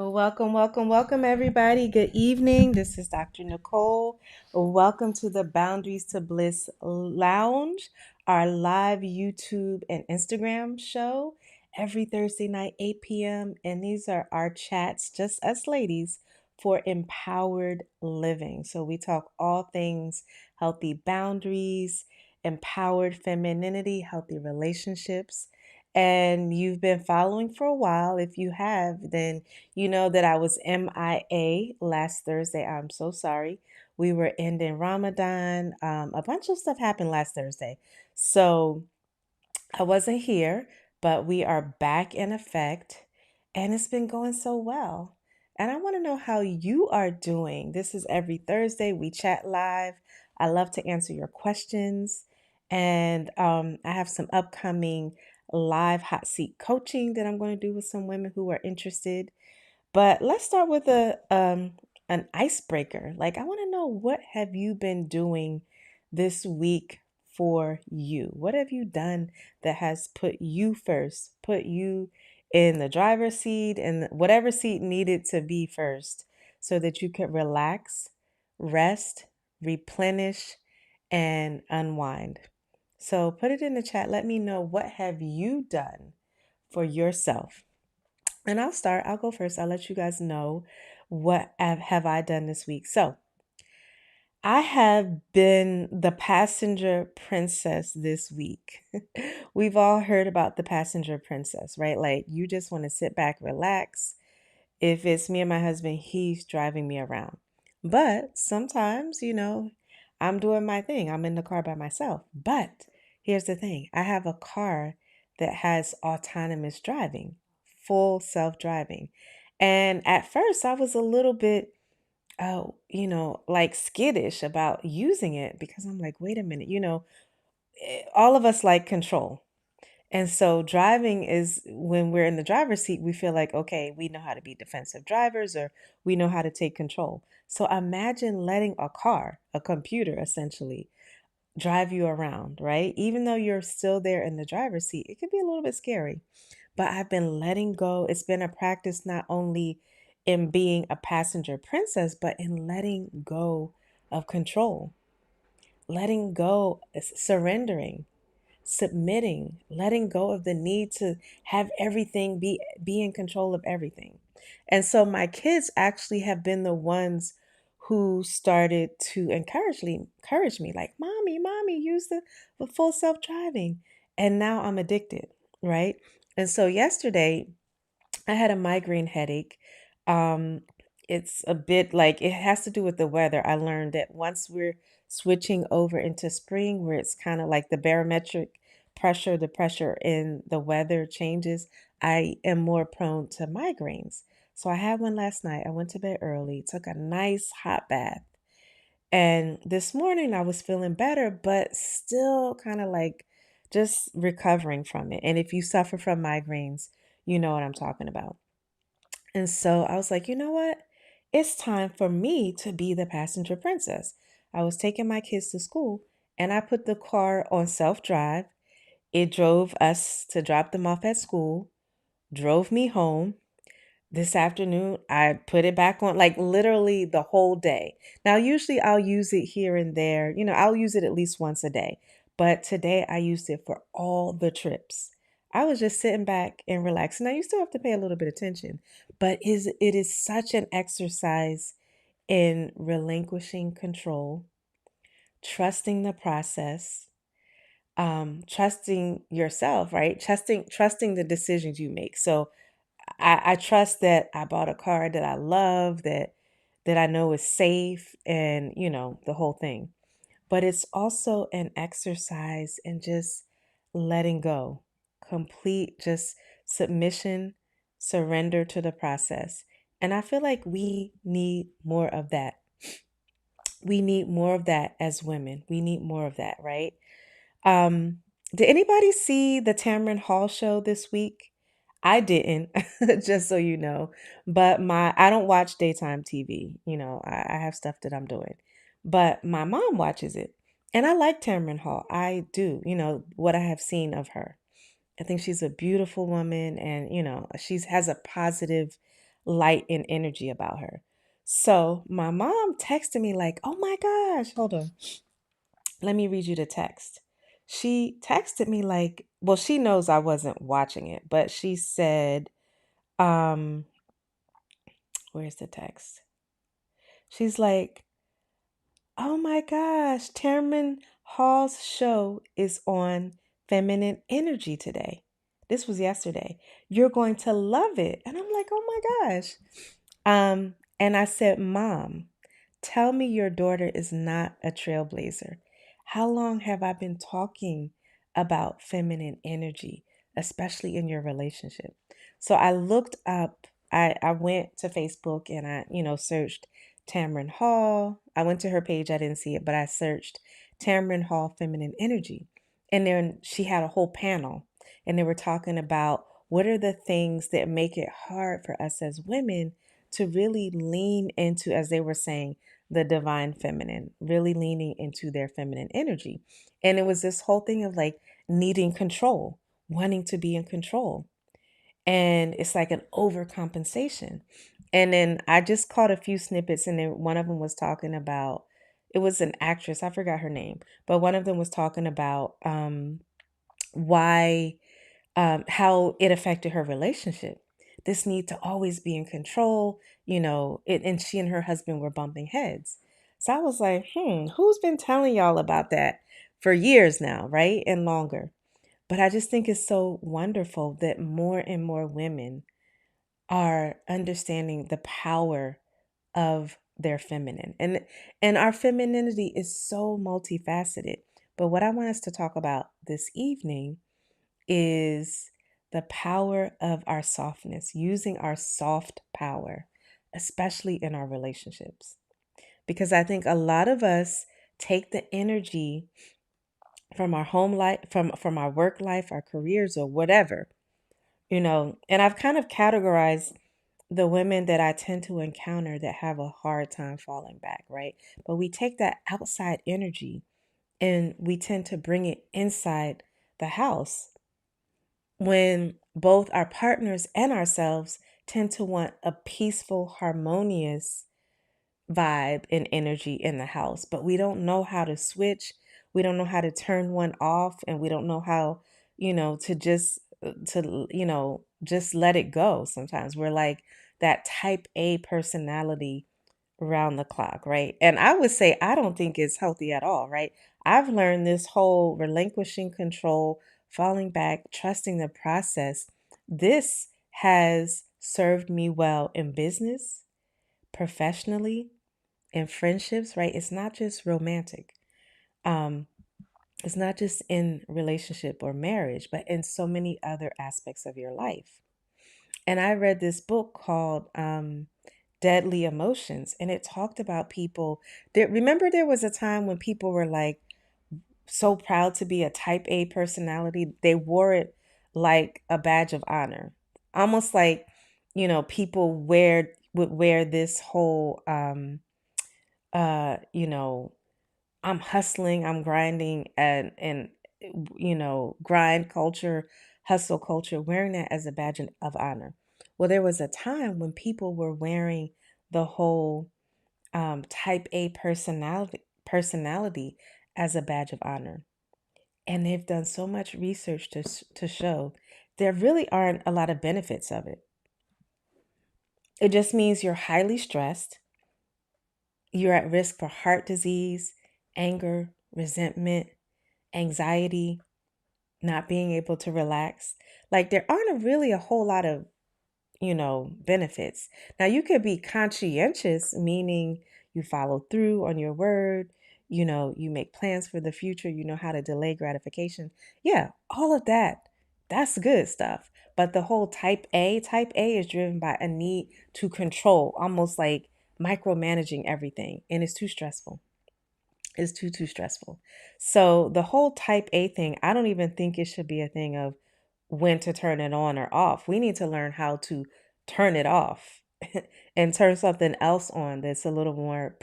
Welcome, welcome, welcome, everybody. Good evening. This is Dr. Nicole. Welcome to the Boundaries to Bliss Lounge, our live YouTube and Instagram show every Thursday night, 8 p.m. And these are our chats, just us ladies, for empowered living. So we talk all things healthy boundaries, empowered femininity, healthy relationships. And you've been following for a while. If you have, then you know that I was MIA last Thursday. I'm so sorry. We were ending Ramadan. A bunch of stuff happened last Thursday. So I wasn't here, but we are back in effect and it's been going so well. And I want to know how you are doing. This is every Thursday. We chat live. I love to answer your questions. And I have some upcoming live hot seat coaching that I'm going to do with some women who are interested. But let's start with a an icebreaker. Like I want to know, what have you been doing this week for you? What have you done that has put you first, put you in the driver's seat and whatever seat needed to be first so that you could relax, rest, replenish and unwind. So put it in the chat. Let me know, what have you done for yourself? And I'll start. I'll go first. I'll let you guys know what have I done this week. So I have been the passenger princess this week. We've all heard about the passenger princess, right? Like you just want to sit back, relax. If it's me and my husband, he's driving me around. But sometimes, I'm doing my thing. I'm in the car by myself. But here's the thing, I have a car that has autonomous driving, full self driving. And at first, I was a little bit, like skittish about using it because I'm like, wait a minute, all of us like control. And so driving is when we're in the driver's seat, we feel like, okay, we know how to be defensive drivers or we know how to take control. So imagine letting a car, a computer essentially, drive you around, right? Even though you're still there in the driver's seat, it could be a little bit scary. But I've been letting go. It's been a practice not only in being a passenger princess, but in letting go of control, letting go, surrendering, submitting, letting go of the need to have everything be in control of everything. And so my kids actually have been the ones who started to encourage me like, mommy, use the full self-driving. And now I'm addicted, right? And so yesterday I had a migraine headache. Um, it's a bit like, it has to do with the weather. I learned that once we're switching over into spring, where it's kind of like the barometric pressure, the pressure in the weather changes, I am more prone to migraines. So I had one last night. I went to bed early, took a nice hot bath. And this morning I was feeling better, but still kind of like just recovering from it. And if you suffer from migraines, you know what I'm talking about. And so I was like, you know what? It's time for me to be the passenger princess. I was taking my kids to school and I put the car on self drive. It drove us to drop them off at school, drove me home. This afternoon, I put it back on, like literally the whole day. Now, usually I'll use it here and there. I'll use it at least once a day. But today I used it for all the trips. I was just sitting back and relaxing. Now, you still have to pay a little bit of attention, but it is such an exercise in relinquishing control, trusting the process, trusting yourself, right? Trusting the decisions you make. So I trust that I bought a car that I love, that I know is safe, and the whole thing. But it's also an exercise in just letting go, complete just submission, surrender to the process. And I feel like we need more of that. We need more of that as women. We need more of that, right? Um, did anybody see the Tamron Hall show this week? I didn't, just so you know. But I don't watch daytime TV. I have stuff that I'm doing. But my mom watches it. And I like Tamron Hall. I do, what I have seen of her. I think she's a beautiful woman and, she has a positive light and energy about her. So my mom texted me like, "Oh my gosh, hold on. Let me read you the text." She texted me like, well, she knows I wasn't watching it, but she said, um, where's the text? She's like, "Oh my gosh, Terman Hall's show is on feminine energy today." This was yesterday. "You're going to love it." And I'm like, "Oh my gosh." And I said, "Mom, tell me your daughter is not a trailblazer. How long have I been talking about feminine energy, especially in your relationship?" So I looked up, I went to Facebook and I, searched Tamron Hall. I went to her page, I didn't see it, but I searched Tamron Hall feminine energy. And then she had a whole panel and they were talking about what are the things that make it hard for us as women to really lean into, as they were saying, the divine feminine, really leaning into their feminine energy. And it was this whole thing of like needing control, wanting to be in control. And it's like an overcompensation. And then I just caught a few snippets, and then one of them was talking about, it was an actress, I forgot her name, but one of them was talking about why how it affected her relationship. This need to always be in control, and she and her husband were bumping heads. So I was like, who's been telling y'all about that for years now, right? And longer. But I just think it's so wonderful that more and more women are understanding the power of their feminine. And our femininity is so multifaceted. But what I want us to talk about this evening is the power of our softness, using our soft power, especially in our relationships. Because I think a lot of us take the energy from our home life, from our work life, our careers, or whatever, and I've kind of categorized the women that I tend to encounter that have a hard time falling back, right? But we take that outside energy and we tend to bring it inside the house when both our partners and ourselves tend to want a peaceful, harmonious vibe and energy in the house, but we don't know how to switch. We don't know how to turn one off, and we don't know how, to just let it go. Sometimes we're like that type A personality around the clock, right? And I would say I don't think it's healthy at all, right? I've learned this whole relinquishing control, falling back, trusting the process. This has served me well in business, professionally, in friendships, right? It's not just romantic. Um, it's not just in relationship or marriage, but in so many other aspects of your life. And I read this book called Deadly Emotions, and it talked about people that, remember, there was a time when people were like so proud to be a type A personality. They wore it like a badge of honor. Almost like, people would wear this whole uh, you know, I'm hustling, I'm grinding, and grind culture, hustle culture, wearing that as a badge of honor. Well, there was a time when people were wearing the whole type A personality as a badge of honor. And they've done so much research to show there really aren't a lot of benefits of it. It just means you're highly stressed, you're at risk for heart disease, anger, resentment, anxiety, not being able to relax. Like there aren't really a whole lot of, benefits. Now you could be conscientious, meaning you follow through on your word, you make plans for the future, you know how to delay gratification. Yeah, all of that. That's good stuff. But the whole type A is driven by a need to control, almost like micromanaging everything, and it's too stressful. Is too stressful. So the whole type A thing, I don't even think it should be a thing of when to turn it on or off. We need to learn how to turn it off and turn something else on that's a little more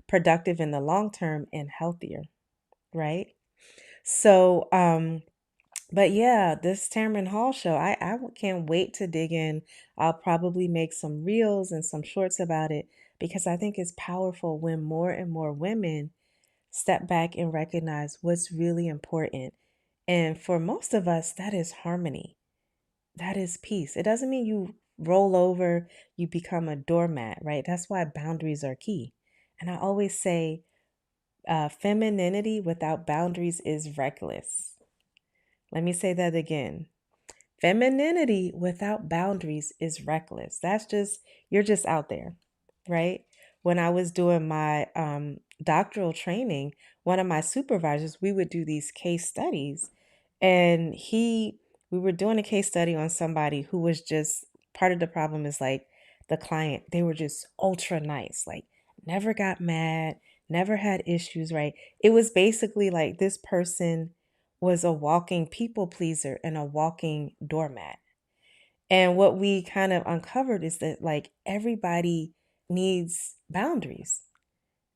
productive in the long term and healthier, right? So But yeah, this Tamron Hall show, I can't wait to dig in. I'll probably make some reels and some shorts about it because I think it's powerful when more and more women step back and recognize what's really important. And for most of us, that is harmony. That is peace. It doesn't mean you roll over, you become a doormat, right? That's why boundaries are key. And I always say, femininity without boundaries is reckless. Let me say that again. Femininity without boundaries is reckless. That's just, you're just out there, right? When I was doing my doctoral training, one of my supervisors, we would do these case studies. And we were doing a case study on somebody who was just, part of the problem is like the client, they were just ultra nice, like never got mad, never had issues, right? It was basically like this person was a walking people pleaser and a walking doormat. And what we kind of uncovered is that like everybody needs boundaries.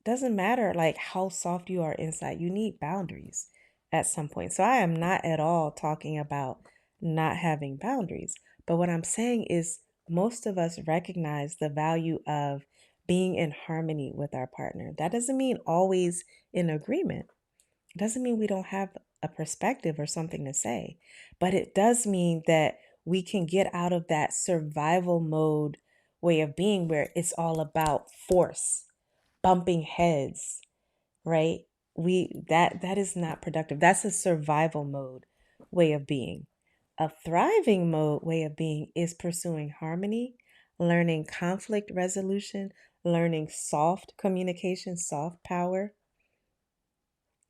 Doesn't matter like how soft you are inside, you need boundaries at some point. So I am not at all talking about not having boundaries. But what I'm saying is most of us recognize the value of being in harmony with our partner. That doesn't mean always in agreement. It doesn't mean we don't have a perspective or something to say, but it does mean that we can get out of that survival mode way of being where it's all about force, bumping heads, right? That is not productive. That's a survival mode way of being. A thriving mode way of being is pursuing harmony, learning conflict resolution, learning soft communication, soft power,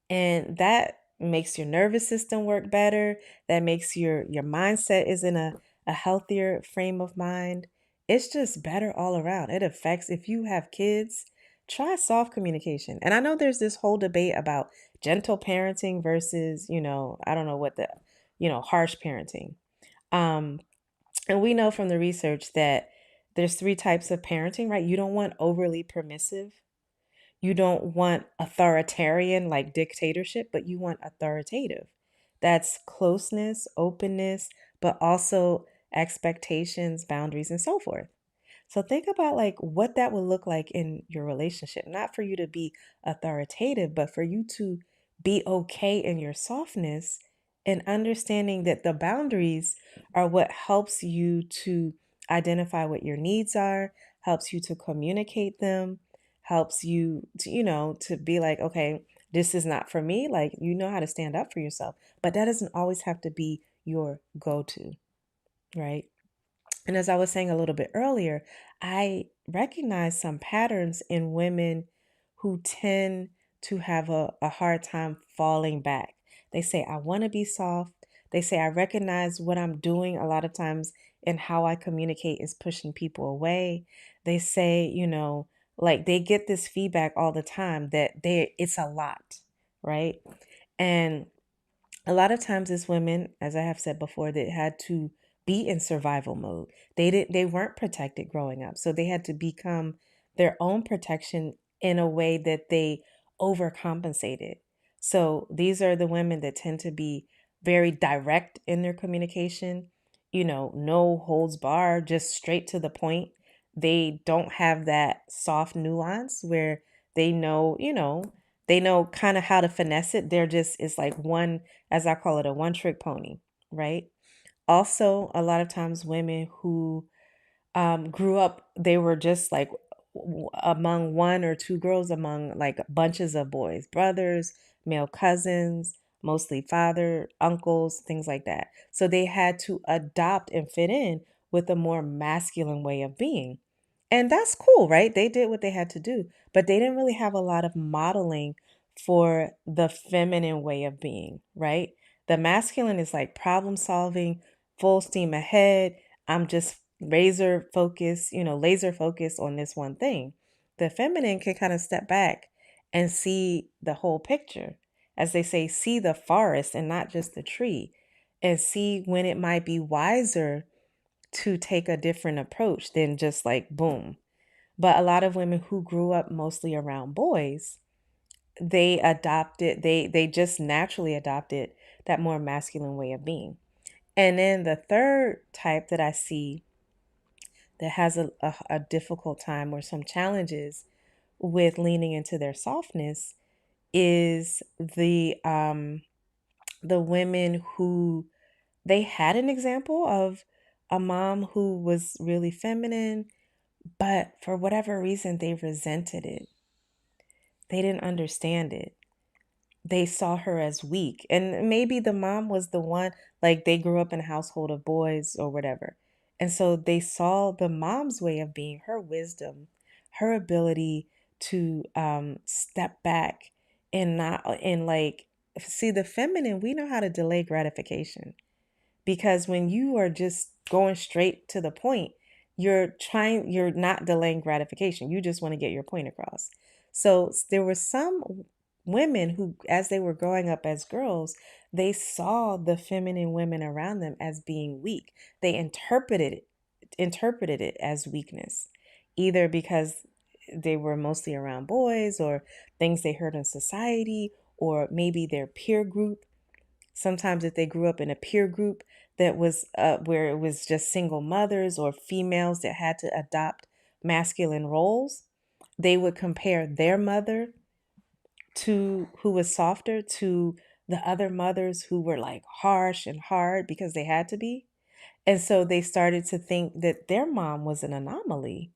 and that makes your nervous system work better. That makes your mindset is in a healthier frame of mind. It's just better all around. It affects, if you have kids, try soft communication. And I know there's this whole debate about gentle parenting versus, I don't know what the, harsh parenting. um and we know from the research that there's three types of parenting, right? You don't want overly permissive, you don't want authoritarian like dictatorship, but you want authoritative. That's closeness, openness, but also expectations, boundaries, and so forth. So think about like what that would look like in your relationship. Not for you to be authoritative, but for you to be okay in your softness and understanding that the boundaries are what helps you to identify what your needs are, helps you to communicate them, helps you to, to be like, okay, this is not for me. Like, you know how to stand up for yourself, but that doesn't always have to be your go to, right? And as I was saying a little bit earlier, I recognize some patterns in women who tend to have a hard time falling back. They say, I want to be soft. They say, I recognize what I'm doing a lot of times and how I communicate is pushing people away. They say, like they get this feedback all the time that it's a lot, right? And a lot of times as women, as I have said before, that had to be in survival mode. They weren't protected growing up. So they had to become their own protection in a way that they overcompensated. So these are the women that tend to be very direct in their communication, no holds bar, just straight to the point. They don't have that soft nuance where they know, they know kind of how to finesse it. They're just, it's like one, as I call it, a one trick pony, right? Also, a lot of times women who grew up, they were just like among one or two girls, among like bunches of boys, brothers, male cousins, mostly father, uncles, things like that. So they had to adopt and fit in with a more masculine way of being. And that's cool, right? They did what they had to do, but they didn't really have a lot of modeling for the feminine way of being, right? The masculine is like problem solving, full steam ahead. I'm just laser focused on this one thing. The feminine can kind of step back and see the whole picture. As they say, see the forest and not just the tree, and see when it might be wiser to take a different approach than just like boom. But a lot of women who grew up mostly around boys, they just naturally adopted that more masculine way of being. And then the third type that I see that has a difficult time or some challenges with leaning into their softness is the women who they had an example of a mom who was really feminine, but for whatever reason they resented it. They didn't understand it. They saw her as weak. And maybe the mom was the one, like they grew up in a household of boys or whatever. And so they saw the mom's way of being, her wisdom, her ability to step back and not, and like, see, the feminine, we know how to delay gratification, because when you are just going straight to the point, you're not delaying gratification, you just want to get your point across. So there were some women who, as they were growing up as girls, they saw the feminine women around them as being weak. They interpreted it as weakness, either because they were mostly around boys, or things they heard in society, or maybe their peer group. Sometimes if they grew up in a peer group that was where it was just single mothers or females that had to adopt masculine roles, they would compare their mother to who was softer to the other mothers who were like harsh and hard because they had to be. And so they started to think that their mom was an anomaly,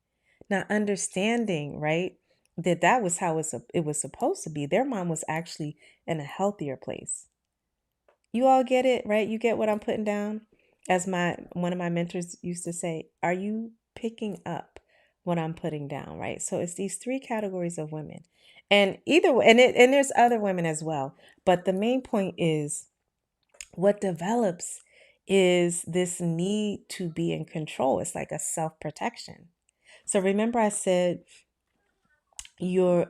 not understanding, right? That was how it was supposed to be. Their mom was actually in a healthier place. You all get it, right? You get what I'm putting down? As my one of my mentors used to say, are you picking up what I'm putting down, right? So it's these three categories of women. And either way, and there's other women as well, but the main point is what develops is this need to be in control. It's like a self-protection. So remember I said your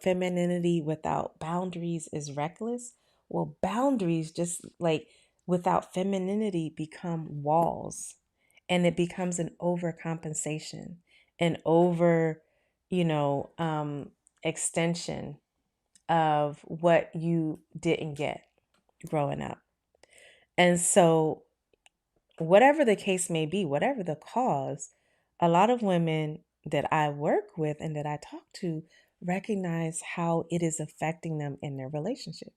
femininity without boundaries is reckless. Well, boundaries, just like without femininity, become walls, and it becomes an overcompensation, an over you know extension of what you didn't get growing up. And so whatever the case may be, whatever the cause, a lot of women that I work with and that I talk to recognize how it is affecting them in their relationship.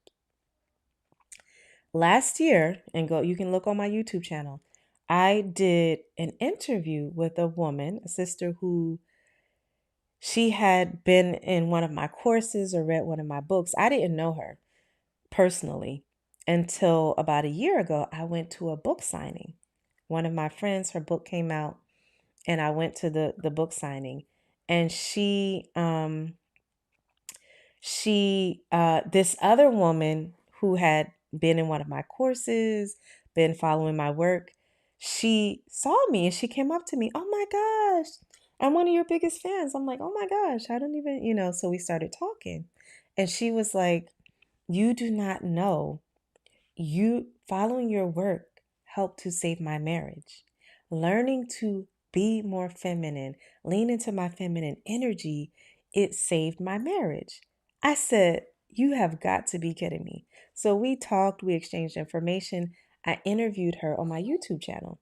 Last year, and go, you can look on my YouTube channel, I did an interview with a woman, a sister who she had been in one of my courses or read one of my books. I didn't know her personally until about a year ago. I went to a book signing. One of my friends, her book came out, and I went to the book signing, and she this other woman who had been in one of my courses, been following my work, she saw me and she came up to me. Oh my gosh, I'm one of your biggest fans. I'm like, oh my gosh, I don't even, so we started talking. And she was like, you do not know, you following your work helped to save my marriage. Learning to be more feminine, lean into my feminine energy, it saved my marriage. I said, you have got to be kidding me. So we talked, we exchanged information. I interviewed her on my YouTube channel,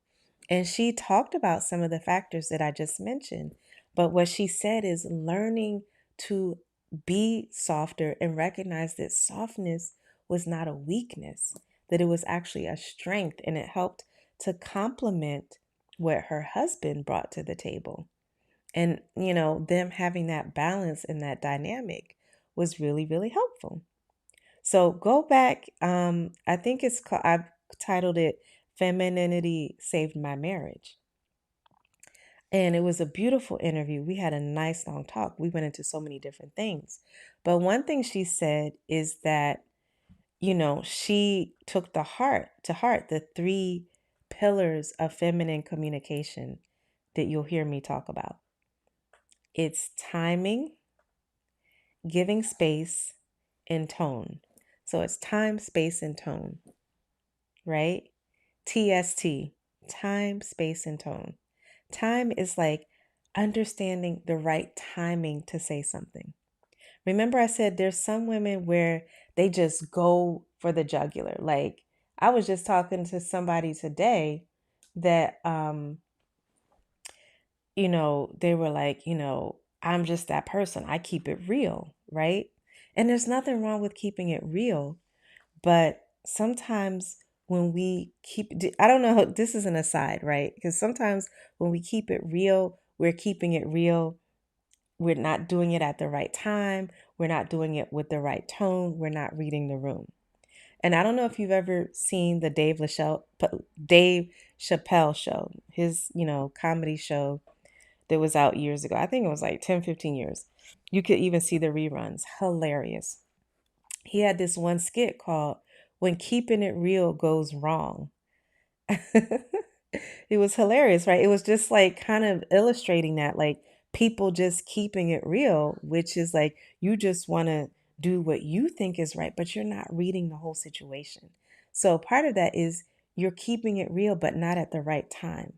and she talked about some of the factors that I just mentioned. But what she said is learning to be softer and recognize that softness was not a weakness, that it was actually a strength, and it helped to complement what her husband brought to the table. And, them having that balance and that dynamic was really, really helpful. So go back. I think it's called, I've titled it Femininity Saved My Marriage. And it was a beautiful interview. We had a nice long talk. We went into so many different things. But one thing she said is that, she took to heart the three pillars of feminine communication that you'll hear me talk about. It's timing, giving space, and tone. So it's time, space, and tone, right? TST, time, space, and tone. Time is like understanding the right timing to say something. Remember, I said there's some women where they just go for the jugular. Like, I was just talking to somebody today that they were like, I'm just that person. I keep it real, right? And there's nothing wrong with keeping it real, but sometimes when we I don't know, this is an aside, right? Because sometimes when we keep it real, we're keeping it real. We're not doing it at the right time. We're not doing it with the right tone. We're not reading the room. And I don't know if you've ever seen the Dave Chappelle show, his, comedy show that was out years ago. I think it was like 10, 15 years. You could even see the reruns. Hilarious. He had this one skit called When Keeping It Real Goes Wrong. It was hilarious, right? It was just like kind of illustrating that, like people just keeping it real, which is like you just want to do what you think is right, but you're not reading the whole situation. So part of that is you're keeping it real, but not at the right time.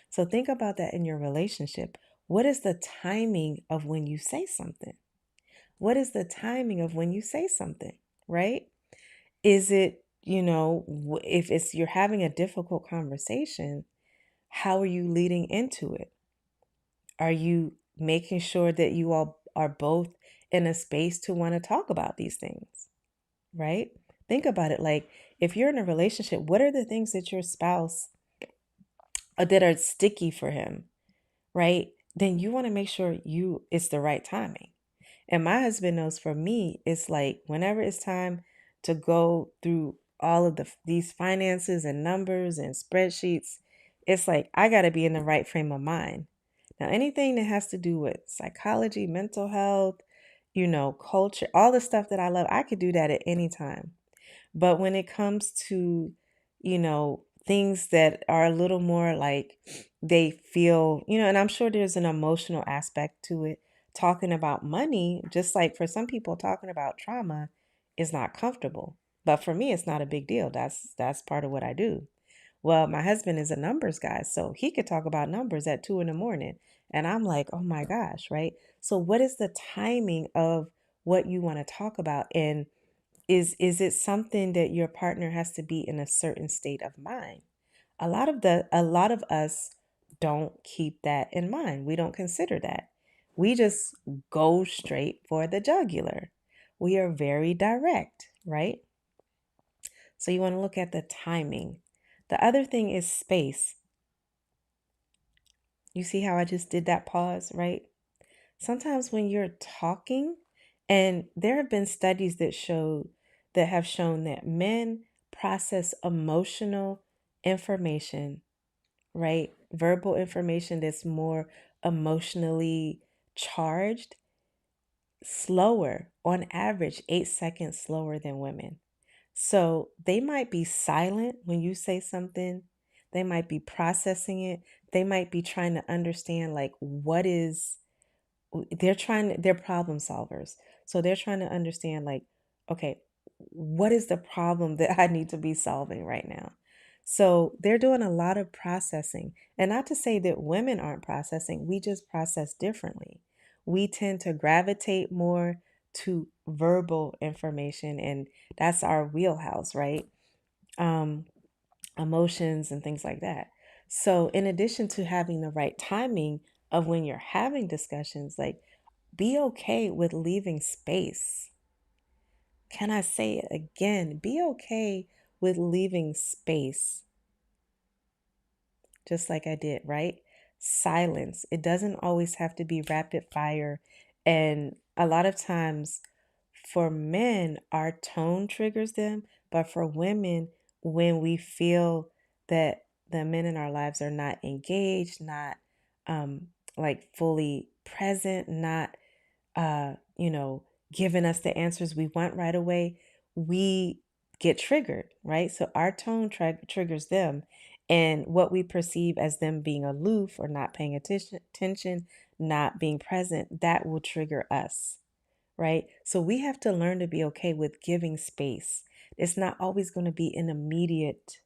So think about that in your relationship. What is the timing of when you say something? What is the timing of when you say something, right? Is it, if it's you're having a difficult conversation, how are you leading into it? Are you making sure that you all are both in a space to want to talk about these things, right? Think about it, like if you're in a relationship, what are the things that your spouse that are sticky for him, right? Then you want to make sure it's the right timing. And my husband knows for me, it's like whenever it's time to go through all of these finances and numbers and spreadsheets, it's like I got to be in the right frame of mind. Now, anything that has to do with psychology, mental health, culture, all the stuff that I love, I could do that at any time. But when it comes to, things that are a little more like they feel, and I'm sure there's an emotional aspect to it. Talking about money, just like for some people, talking about trauma is not comfortable. But for me, it's not a big deal. That's part of what I do. Well, my husband is a numbers guy, so he could talk about numbers at 2 in the morning. And I'm like, oh my gosh, right? So what is the timing of what you want to talk about? And is it something that your partner has to be in a certain state of mind? A lot of us don't keep that in mind. We don't consider that. We just go straight for the jugular. We are very direct, right? So you want to look at the timing. The other thing is space. You see how I just did that pause, right? Sometimes when you're talking, and there have been studies that have shown that men process emotional information, right? Verbal information that's more emotionally charged, slower, on average, 8 seconds slower than women. So they might be silent when you say something. They might be processing it. They might be trying to understand, like, they're problem solvers. So they're trying to understand, like, okay, what is the problem that I need to be solving right now? So they're doing a lot of processing. And not to say that women aren't processing, we just process differently. We tend to gravitate more to verbal information, and that's our wheelhouse, right? Um, Emotions and things like that. So, in addition to having the right timing of when you're having discussions, like be okay with leaving space. Can I say it again? Be okay with leaving space, just like I did, right? Silence. It doesn't always have to be rapid fire. And a lot of times, for men, our tone triggers them. But for women, when we feel that the men in our lives are not engaged, not um, like fully present, not uh, you know, giving us the answers we want right away, we get triggered, right? So our tone triggers them, and what we perceive as them being aloof or not paying attention, not being present, that will trigger us, right? So we have to learn to be okay with giving space. It's not always going to be an immediate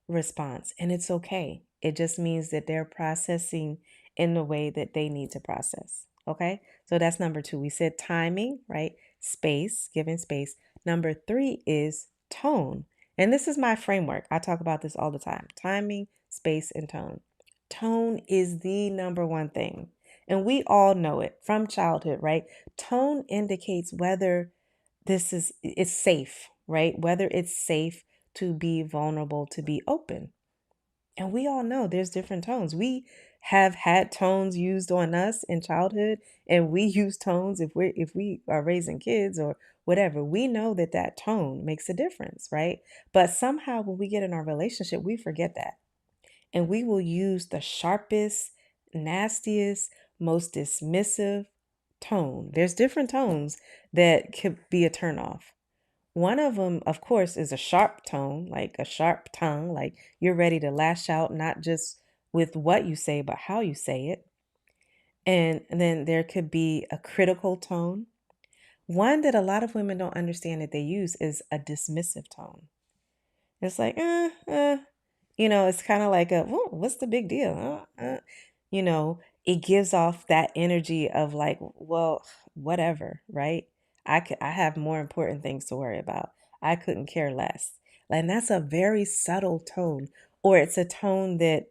response, and it's okay. It just means that they're processing in the way that they need to process. Okay, so that's number two. We said timing, right? Space, giving space. Number three is tone. And this is my framework. I talk about this all the time: timing, space, and tone. Tone is the number one thing. And we all know it from childhood, right? Tone indicates whether it's safe, right? Whether it's safe to be vulnerable, to be open. And we all know there's different tones. We have had tones used on us in childhood, and we use tones if we are raising kids or whatever. We know that that tone makes a difference, right? But somehow when we get in our relationship, we forget that. And we will use the sharpest, nastiest, most dismissive tone. There's different tones that could be a turnoff. One of them, of course, is a sharp tone, like a sharp tongue, like you're ready to lash out, not just with what you say, but how you say it. And then there could be a critical tone. One that a lot of women don't understand that they use is a dismissive tone. It's like, it's kind of like what's the big deal? You know, it gives off that energy of like, well, whatever, right? I have more important things to worry about. I couldn't care less. And that's a very subtle tone, or it's a tone that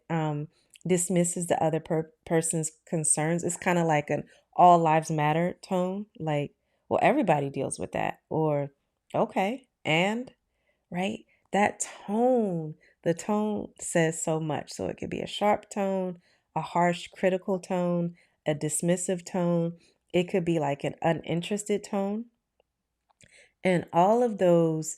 dismisses the other person's concerns. It's kind of like an all lives matter tone, like, well, everybody deals with that, or okay, and right? That tone, the tone says so much. So it could be a sharp tone, a harsh, critical tone, a dismissive tone. It could be like an uninterested tone. And all of those,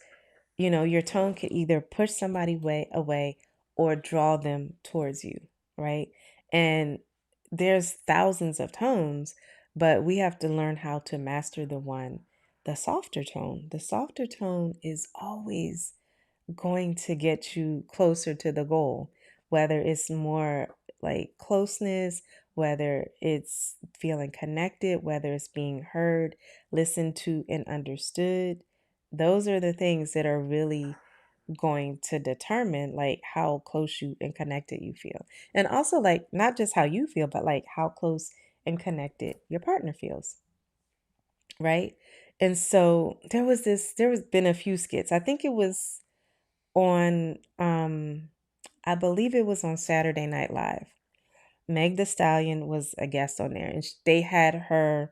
your tone could either push somebody away or draw them towards you, right? And there's thousands of tones, but we have to learn how to master the softer tone. The softer tone is always going to get you closer to the goal, whether it's more like closeness, whether it's feeling connected, whether it's being heard, listened to, and understood. Those are the things that are really going to determine like how close you and connected you feel. And also like not just how you feel, but like how close and connected your partner feels, right? And so there was been a few skits. I think it was on I believe it was on Saturday Night Live. Meg the Stallion was a guest on there, and they had her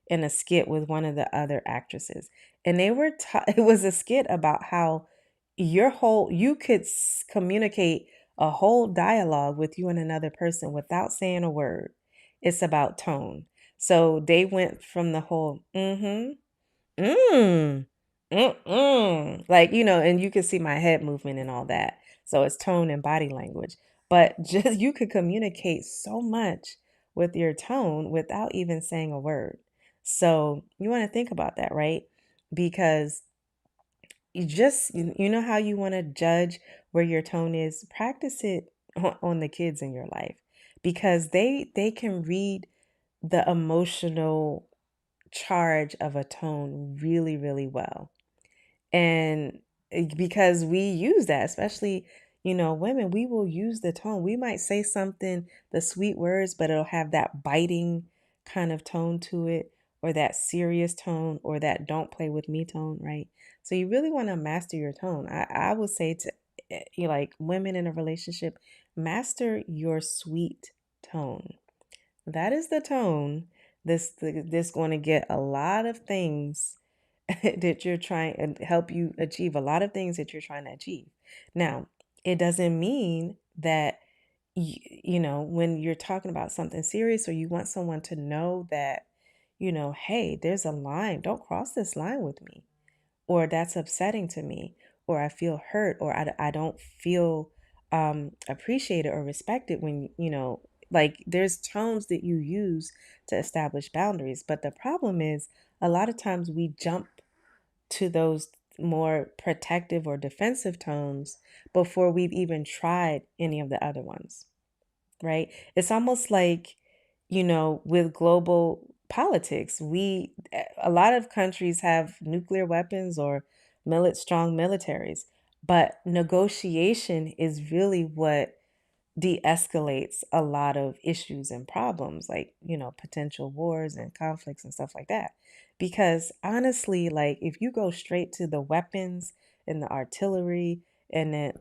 in a skit with one of the other actresses. And they were it was a skit about how you could communicate a whole dialogue with you and another person without saying a word. It's about tone. So they went from the whole Mm. Mm-mm. Like, and you can see my head movement and all that. So it's tone and body language. But just you could communicate so much with your tone without even saying a word. So you want to think about that, right? Because you know how you want to judge where your tone is, practice it on the kids in your life because they can read the emotional charge of a tone really, really well. And because we use that, especially, women, we will use the tone. We might say something, the sweet words, but it'll have that biting kind of tone to it, or that serious tone, or that don't play with me tone, right? So you really want to master your tone. I would say to like women in a relationship, master your sweet tone. That is the tone this going to get a lot of things that you're trying and help you achieve a lot of things that you're trying to achieve. Now, it doesn't mean that when you're talking about something serious or you want someone to know that, hey, there's a line. Don't cross this line with me, or that's upsetting to me, or I feel hurt, or I don't feel appreciated or respected when, like there's tones that you use to establish boundaries. But the problem is a lot of times we jump to those more protective or defensive tones before we've even tried any of the other ones, right? It's almost like, with global politics, a lot of countries have nuclear weapons or strong militaries, but negotiation is really what de-escalates a lot of issues and problems, like, potential wars and conflicts and stuff like that. Because honestly, like if you go straight to the weapons and the artillery, and then,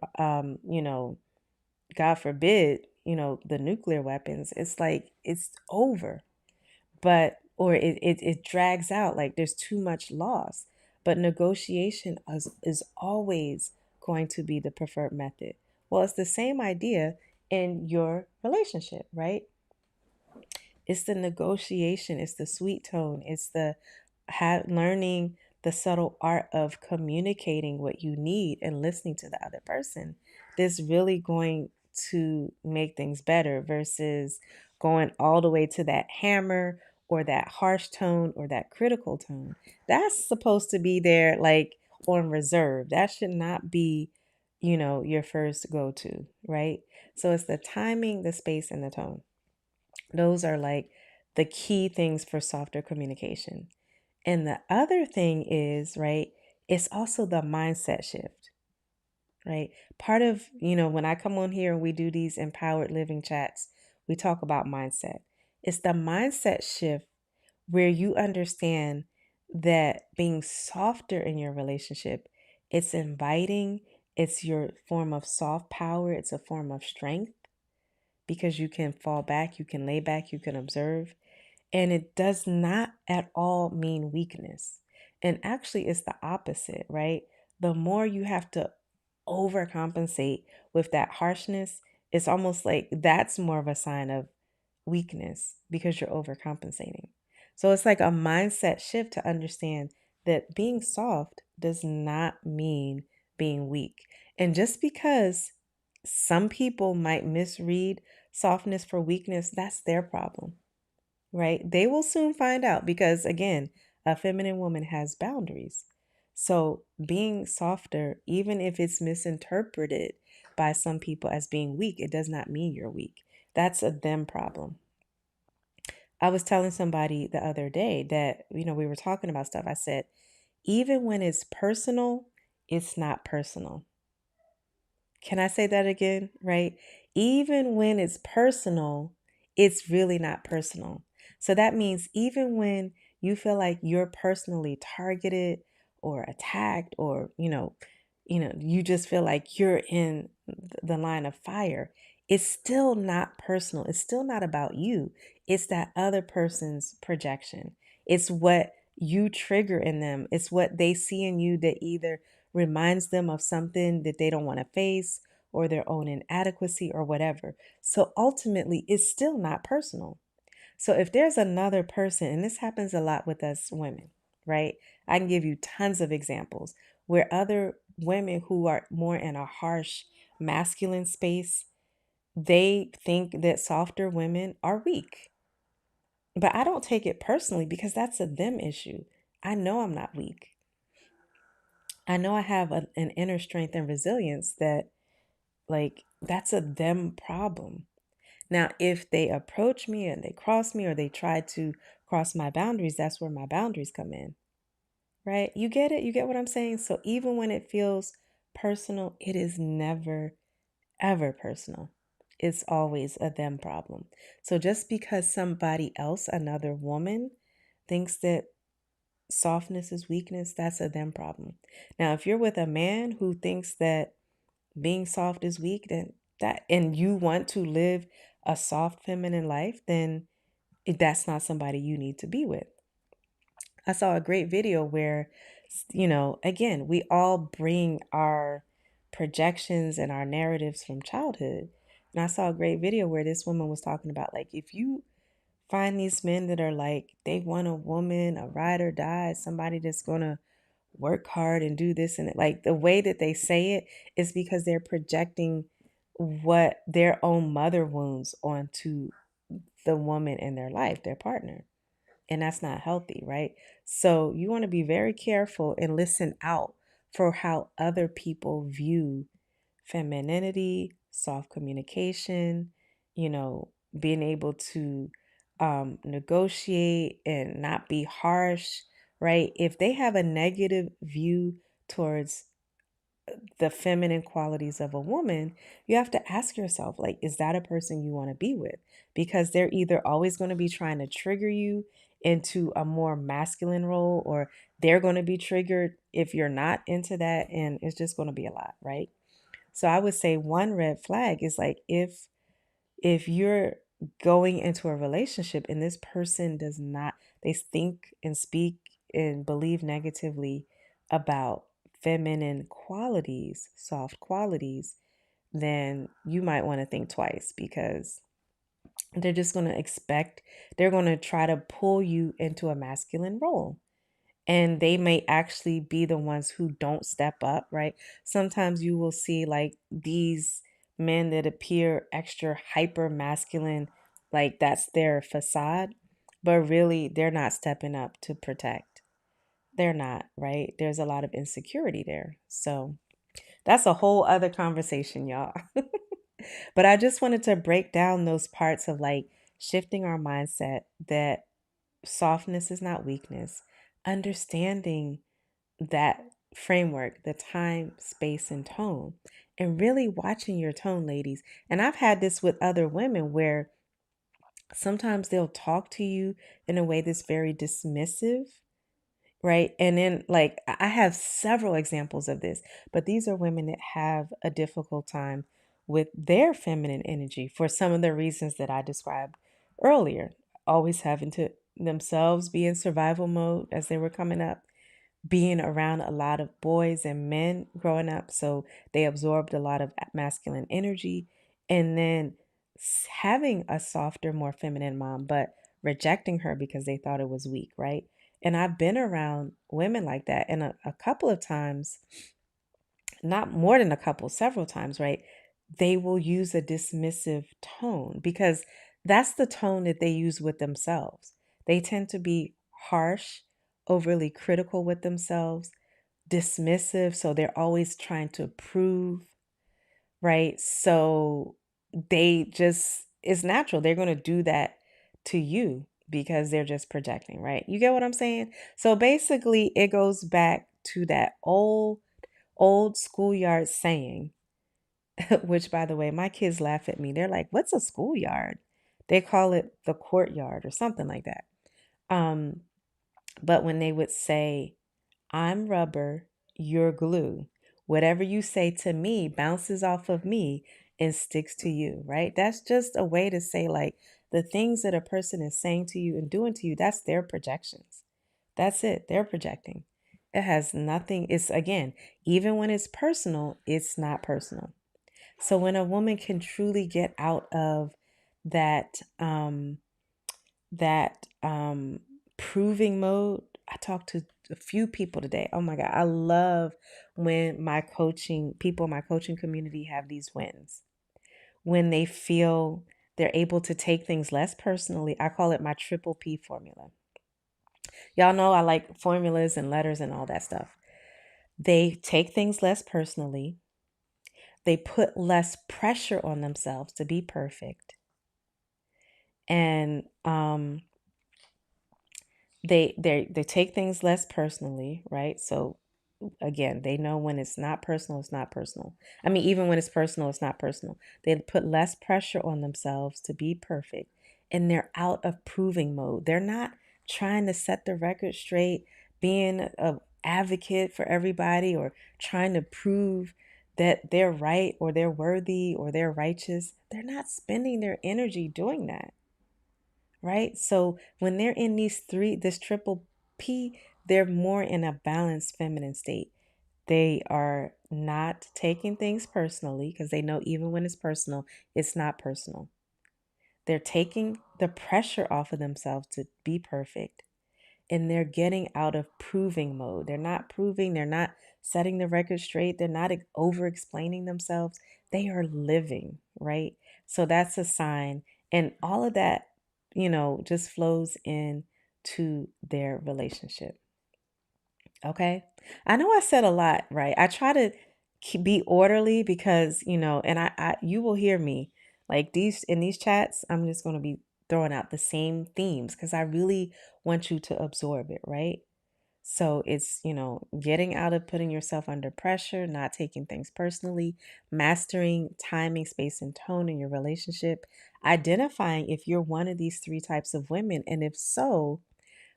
God forbid, the nuclear weapons, it's like it's over. But, or it drags out, like there's too much loss. But negotiation is always going to be the preferred method. Well, it's the same idea in your relationship, right? It's the negotiation, it's the sweet tone, it's the learning the subtle art of communicating what you need and listening to the other person that's really going to make things better versus going all the way to that hammer or that harsh tone or that critical tone. That's supposed to be there like on reserve. That should not be, your first go to, right? So it's the timing, the space, and the tone. Those are like the key things for softer communication. And the other thing is, right, it's also the mindset shift, right? Part of, when I come on here and we do these empowered living chats, we talk about mindset. It's the mindset shift where you understand that being softer in your relationship, it's inviting, it's your form of soft power, it's a form of strength because you can fall back, you can lay back, you can observe. And it does not at all mean weakness. And actually, it's the opposite, right? The more you have to overcompensate with that harshness, it's almost like that's more of a sign of weakness because you're overcompensating. So it's like a mindset shift to understand that being soft does not mean being weak. And just because some people might misread softness for weakness, that's their problem, right? They will soon find out because, again, a feminine woman has boundaries. So being softer, even if it's misinterpreted by some people as being weak, it does not mean you're weak. That's a them problem. I was telling somebody the other day that, we were talking about stuff. I said, even when it's personal, it's not personal. Can I say that again? Right? Even when it's personal, it's really not personal. So that means even when you feel like you're personally targeted or attacked or, you just feel like you're in the line of fire, it's still not personal. It's still not about you. It's that other person's projection. It's what you trigger in them. It's what they see in you that either reminds them of something that they don't want to face or their own inadequacy or whatever. So ultimately, it's still not personal. So if there's another person, and this happens a lot with us women, right? I can give you tons of examples where other women who are more in a harsh masculine space, they think that softer women are weak. But I don't take it personally because that's a them issue. I know I'm not weak. I know I have an inner strength and resilience that, like, that's a them problem. Now, if they approach me and they cross me or they try to cross my boundaries, that's where my boundaries come in, right? You get it? You get what I'm saying? So even when it feels personal, it is never, ever personal. It's always a them problem. So just because somebody else, another woman, thinks that softness is weakness, that's a them problem. Now, if you're with a man who thinks that being soft is weak, then and you want to live a soft feminine life, then that's not somebody you need to be with. I saw a great video where, again, we all bring our projections and our narratives from childhood. And I saw a great video where this woman was talking about, like, if you find these men that are like, they want a woman, a ride or die, somebody that's going to work hard and do this and that. Like the way that they say it is because they're projecting what their own mother wounds onto the woman in their life, their partner. And that's not healthy, right? So you want to be very careful and listen out for how other people view femininity, soft communication, being able to negotiate and not be harsh, right? If they have a negative view towards the feminine qualities of a woman, you have to ask yourself, like, is that a person you want to be with? Because they're either always going to be trying to trigger you into a more masculine role, or they're going to be triggered if you're not into that, and it's just going to be a lot, right? So I would say one red flag is like if you're going into a relationship and this person does not, they think and speak and believe negatively about feminine qualities, soft qualities, then you might want to think twice, because they're just going to expect, they're going to try to pull you into a masculine role. And they may actually be the ones who don't step up, right? Sometimes you will see like these men that appear extra hyper masculine, like that's their facade, but really they're not stepping up to protect. They're not, right? There's a lot of insecurity there. So that's a whole other conversation, y'all. But I just wanted to break down those parts of like shifting our mindset that softness is not weakness, understanding that framework, the time, space, and tone, and really watching your tone, ladies. And I've had this with other women where sometimes they'll talk to you in a way that's very dismissive, right? And then, like, I have several examples of this, but these are women that have a difficult time with their feminine energy for some of the reasons that I described earlier. Always having to themselves be in survival mode as they were coming up, being around a lot of boys and men growing up. So they absorbed a lot of masculine energy. And then having a softer, more feminine mom, but rejecting her because they thought it was weak, right? And I've been around women like that. And a couple of times, not more than a couple, several times, right? They will use a dismissive tone because that's the tone that they use with themselves. They tend to be harsh, overly critical with themselves, dismissive. So they're always trying to prove, right? So they just, it's natural. They're going to do that to you because they're just projecting, right? You get what I'm saying? So basically, it goes back to that old schoolyard saying, which by the way, my kids laugh at me. They're like, "What's a schoolyard?" They call it the courtyard or something like that. Um, but when they would say, "I'm rubber, you're glue. Whatever you say to me bounces off of me and sticks to you," right? That's just a way to say, like, the things that a person is saying to you and doing to you, that's their projections. That's it. They're projecting. It has nothing, it's again, even when it's personal, it's not personal. So when a woman can truly get out of that that proving mode, I talked to a few people today. Oh my God, I love when my coaching people, my coaching community have these wins. When they feel they're able to take things less personally. I call it my triple P formula. Y'all know I like formulas and letters and all that stuff. They take things less personally. They put less pressure on themselves to be perfect. And they take things less personally, right? So again, they know when it's not personal, it's not personal. I mean, even when it's personal, it's not personal. They put less pressure on themselves to be perfect, and they're out of proving mode. They're not trying to set the record straight, being a advocate for everybody, or trying to prove that they're right or they're worthy or they're righteous. They're not spending their energy doing that, right? So when they're in this triple P, they're more in a balanced feminine state. They are not taking things personally because they know even when it's personal, it's not personal. They're taking the pressure off of themselves to be perfect, and they're getting out of proving mode. They're not proving, they're not setting the record straight, they're not over explaining themselves. They are living, right? So that's a sign. And all of that, just flows in to their relationship. Okay. I know I said a lot, right? I try to be orderly because, and you will hear me like in these chats, I'm just going to be throwing out the same themes because I really want you to absorb it, right? So it's, getting out of putting yourself under pressure, not taking things personally, mastering timing, space, and tone in your relationship, identifying if you're one of these three types of women. And if so,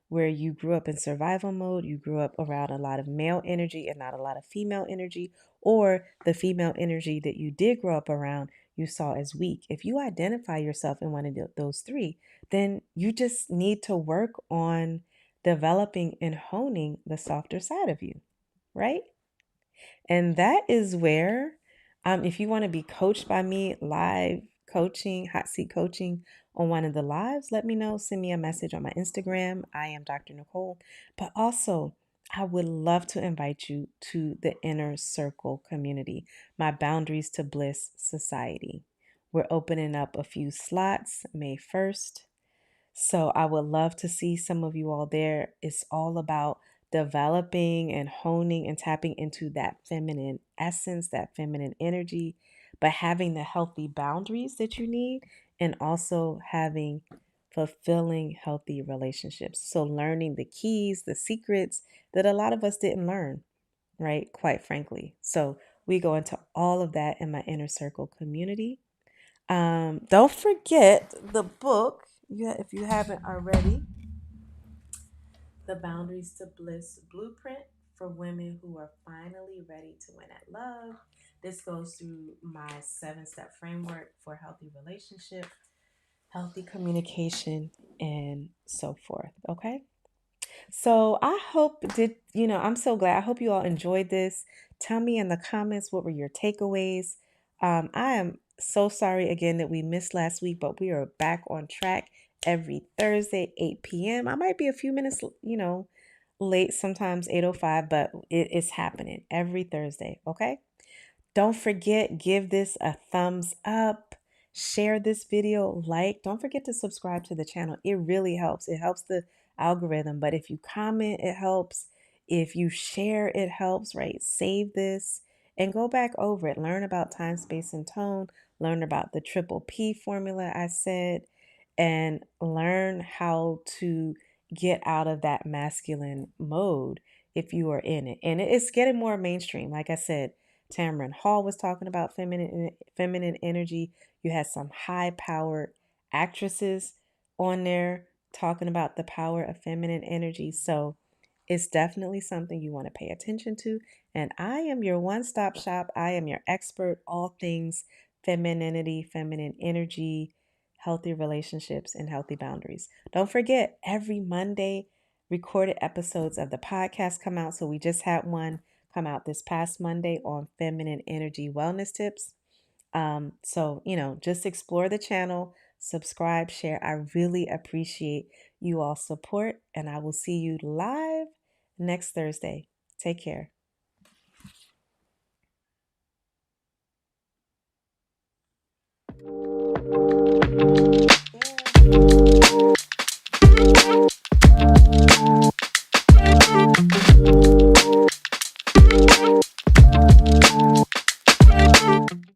where you grew up in survival mode, you grew up around a lot of male energy and not a lot of female energy, or the female energy that you did grow up around you saw as weak. If you identify yourself in one of those three, then you just need to work on developing and honing the softer side of you, right? And that is where, if you want to be coached by me, live coaching, hot seat coaching on one of the lives, let me know. Send me a message on my Instagram. I am Dr. Nicole. But also, I would love to invite you to the Inner Circle community, my Boundaries to Bliss Society. We're opening up a few slots May 1st. So I would love to see some of you all there. It's all about developing and honing and tapping into that feminine essence, that feminine energy, but having the healthy boundaries that you need and also having fulfilling healthy relationships. So learning the keys, the secrets that a lot of us didn't learn, right? Quite frankly. So we go into all of that in my inner circle community. Don't forget the book, if you haven't already, The Boundaries to Bliss Blueprint for Women Who Are Finally Ready to Win at Love. This goes through my 7-step framework for healthy relationship, healthy communication, and so forth. Okay. So I hope I'm so glad. I hope you all enjoyed this. Tell me in the comments what were your takeaways. I am so sorry again that we missed last week, but we are back on track every Thursday, 8 p.m. I might be a few minutes, late, sometimes 8:05, but it's happening every Thursday. Okay. Don't forget, give this a thumbs up. Share this video, like. Don't forget to subscribe to the channel. It really helps. It helps the algorithm. But if you comment, it helps. If you share, it helps, right? Save this and go back over it. Learn about time, space, and tone. Learn about the triple P formula I said, and learn how to get out of that masculine mode if you are in it. And it's getting more mainstream. Like I said, Tamron Hall was talking about feminine energy. You had some high-powered actresses on there talking about the power of feminine energy. So it's definitely something you want to pay attention to. And I am your one-stop shop. I am your expert, all things femininity, feminine energy, healthy relationships, and healthy boundaries. Don't forget, every Monday, recorded episodes of the podcast come out. So we just had one come out this past Monday on feminine energy wellness tips. Just explore the channel, subscribe, share. I really appreciate you all support, and I will see you live next Thursday. Take care.